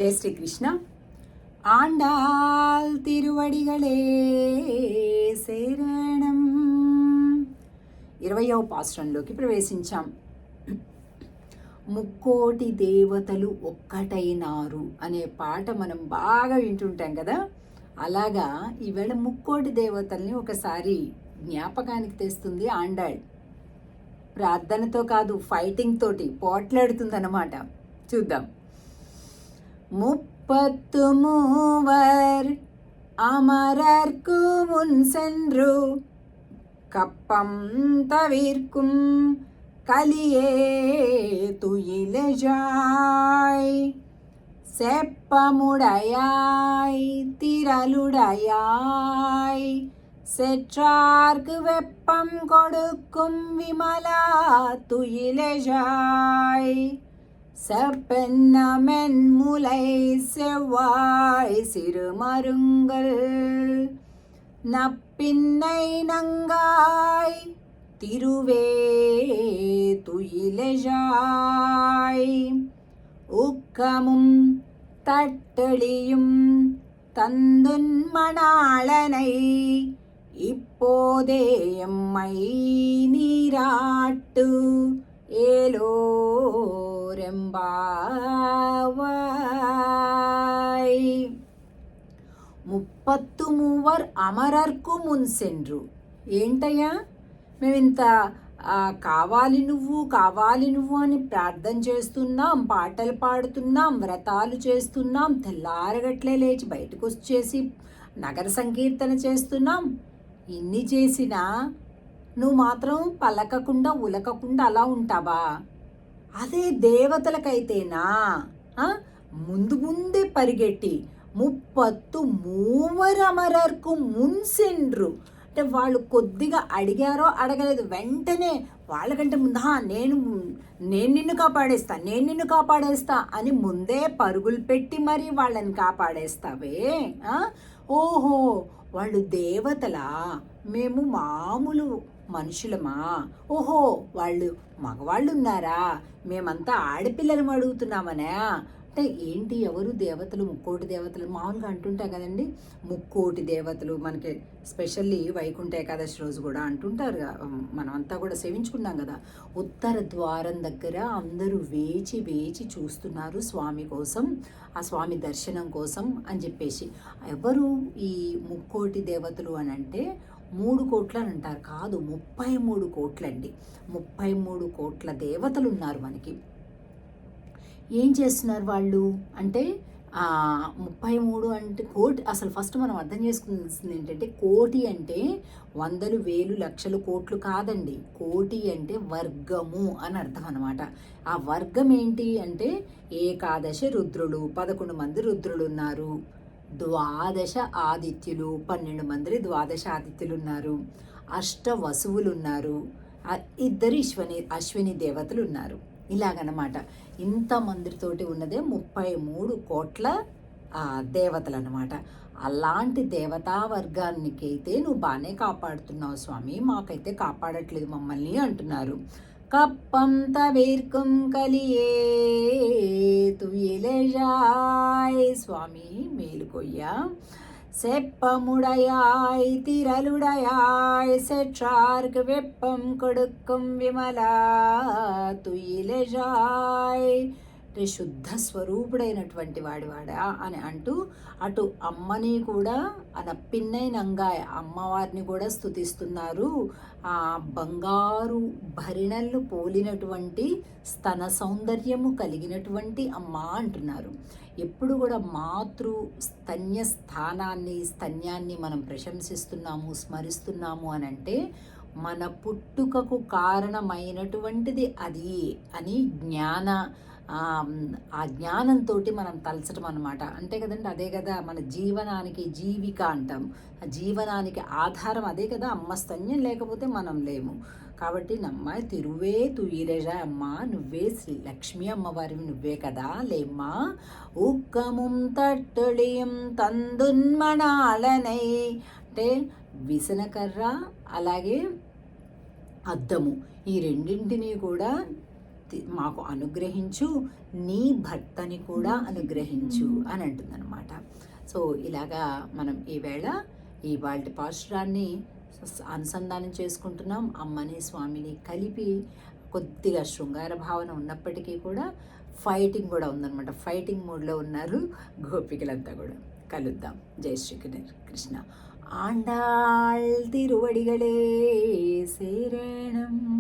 ஜெய் ஸ்ரீ கிருஷ்ணா. ஆண்டாள் திருவடிகளே శరణం. 20వ పాసురంలోకి ప్రవేశించాం. ముక్కోటి దేవతలు ఒక్కటైనారు అనే పాట మనం బాగా వింటుంటాం కదా. అలాగా ఈవేళ ముక్కోటి దేవతల్ని ఒకసారి జ్ఞాపకానికి తెస్తుంది ఆండాళ్. ప్రార్థనతో కాదు, ఫైటింగ్ తోటి పోట్లాడుతుంది అన్నమాట. చూద్దాం. 33 அமரர்க்கு முன் சென்று கப்பம் தவிர்க்கும் கலியே துயிலெழாய் செப்பமுடையாய் திரளுடையாய் செற்றார்க்கு வெப்பம் கொடுக்கும் விமலா துயிலெழாய் செப்பென்னமென் முலை செவ்வாய் சிறுமருங்கள் நப்பின்னை நங்காய் திருவே துயிலெழாய் உக்கமும் தட்டளியும் தந்துன் மணாளனை இப்போதே எம்மை நீராட்டு ఏలోరెంబావాయ్. 33 అమరర్కు మున్సెండ్రు. ఏంటయ్యా, మేమింత కావాలి నువ్వు అని ప్రార్థన చేస్తున్నాం, పాటలు పాడుతున్నాం, వ్రతాలు చేస్తున్నాం, తెల్లారగట్లే లేచి బయటకు వచ్చేసి నగర సంకీర్తన చేస్తున్నాం. ఇన్ని చేసినా నువ్వు మాత్రం పలకకుండా ఉలకకుండా అలా ఉంటావా? అదే దేవతలకైతేనా ముందే పరిగెట్టి 33 అమరర్కు మున్సెండ్రు అంటే వాళ్ళు కొద్దిగా అడిగారో అడగలేదు, వెంటనే వాళ్ళకంటే ముందు నేను నిన్ను కాపాడేస్తా అని ముందే పరుగులు పెట్టి మరి వాళ్ళని కాపాడేస్తావే. ఓహో, వాళ్ళు దేవతలా, మేము మామూలు మనుషులమా? ఓహో, వాళ్ళు మగవాళ్ళు ఉన్నారా, మేమంతా ఆడపిల్లలు అడుగుతున్నామనా? అంటే ఏంటి, ఎవరు దేవతలు? ముక్కోటి దేవతలు మామూలుగా అంటుంటాం కదండి. ముక్కోటి దేవతలు మనకి స్పెషల్లీ వైకుంఠ ఏకాదశి రోజు కూడా అంటుంటారు. మనం అంతా కూడా సేవించుకున్నాం కదా. ఉత్తర ద్వారం దగ్గర అందరూ వేచి చూస్తున్నారు స్వామి కోసం, ఆ స్వామి దర్శనం కోసం అని చెప్పేసి. ఎవరు ఈ ముక్కోటి దేవతలు అని అంటే 3 కోట్లు అని అంటారు. కాదు, 33 కోట్లండి. 33 కోట్ల దేవతలు ఉన్నారు మనకి. ఏం చేస్తున్నారు వాళ్ళు అంటే 33 అంటే కోటి. అసలు ఫస్ట్ మనం అర్థం చేసుకున్నాల్సింది ఏంటంటే, కోటి అంటే వందలు, వేలు, లక్షలు, కోట్లు కాదండి. కోటి అంటే వర్గము అని అర్థం అనమాట. ఆ వర్గం ఏంటి అంటే ఏకాదశ రుద్రులు, 11 మంది రుద్రులు ఉన్నారు. 12 ఆదిత్యులు, 12 మంది 12 ఆదిత్యులు ఉన్నారు. అష్ట వసువులు ఉన్నారు. 2 అశ్విని దేవతలు ఉన్నారు. ఇలాగనమాట. ఇంతమందితోటి ఉన్నదే 33 కోట్ల దేవతలు అనమాట. అలాంటి దేవతా వర్గానికైతే నువ్వు బాగానే కాపాడుతున్నావు స్వామి, మాకైతే కాపాడట్లేదు మమ్మల్ని అంటున్నారు. కప్పం తవిర్కుం కలియే తుయిలెజాయ్. స్వామి మేలుకొయ్యా. செப்பமுடையாய் திரளுடையாய் செற்றார்க்கு வெப்பம் கொடுக்கும் విమలా తుయిలెజాయ్. అంటే శుద్ధ స్వరూపుడైనటువంటి వాడా అని అంటూ అటు అమ్మని కూడా నప్పిన్నై నంగాయ అమ్మవారిని కూడా స్తుతిస్తున్నారు. ఆ బంగారు భరిణలు పోలినటువంటి స్తన సౌందర్యము కలిగినటువంటి అమ్మ అంటున్నారు. ఎప్పుడు కూడా మాతృ స్తన్య స్తన్యాన్ని మనం ప్రశంసిస్తున్నాము, స్మరిస్తున్నాము అని అంటే మన పుట్టుకకు కారణమైనటువంటిది అది అని ఆ జ్ఞానంతో మనం తలచటం అనమాట. అంతే కదండి. అదే కదా మన జీవనానికి జీవిక అంటాం. ఆ జీవనానికి ఆధారం అదే కదా. అమ్మ స్తన్యం లేకపోతే మనం లేము. కాబట్టి నమ్మ తిరువే తుయిలెజా, అమ్మ నువ్వే శ్రీ లక్ష్మీ అమ్మవారివి, నువ్వే కదా లేమ్మా. ఉక్కముం తట్టొళియం తందున్మణాలనై అంటే విసనకర్ర అలాగే అద్దము, ఈ రెండింటినీ కూడా మాకు అనుగ్రహించు. నీ భర్తని కూడా అనుగ్రహించు అని అంటుందన్నమాట. సో ఇలాగా మనం ఈవేళ ఇవాల్టి పాశురాన్ని అనుసంధానం చేసుకుంటున్నాం. అమ్మని స్వామిని కలిపి కొద్దిగా శృంగార భావన ఉన్నప్పటికీ కూడా ఫైటింగ్ కూడా ఉందన్నమాట. ఫైటింగ్ మూడ్లో ఉన్నారు గోపికలంతా కూడా. కలుద్దాం. జై శ్రీ కృష్ణ. ఆండాళ్ తిరువడిగలే శరణం.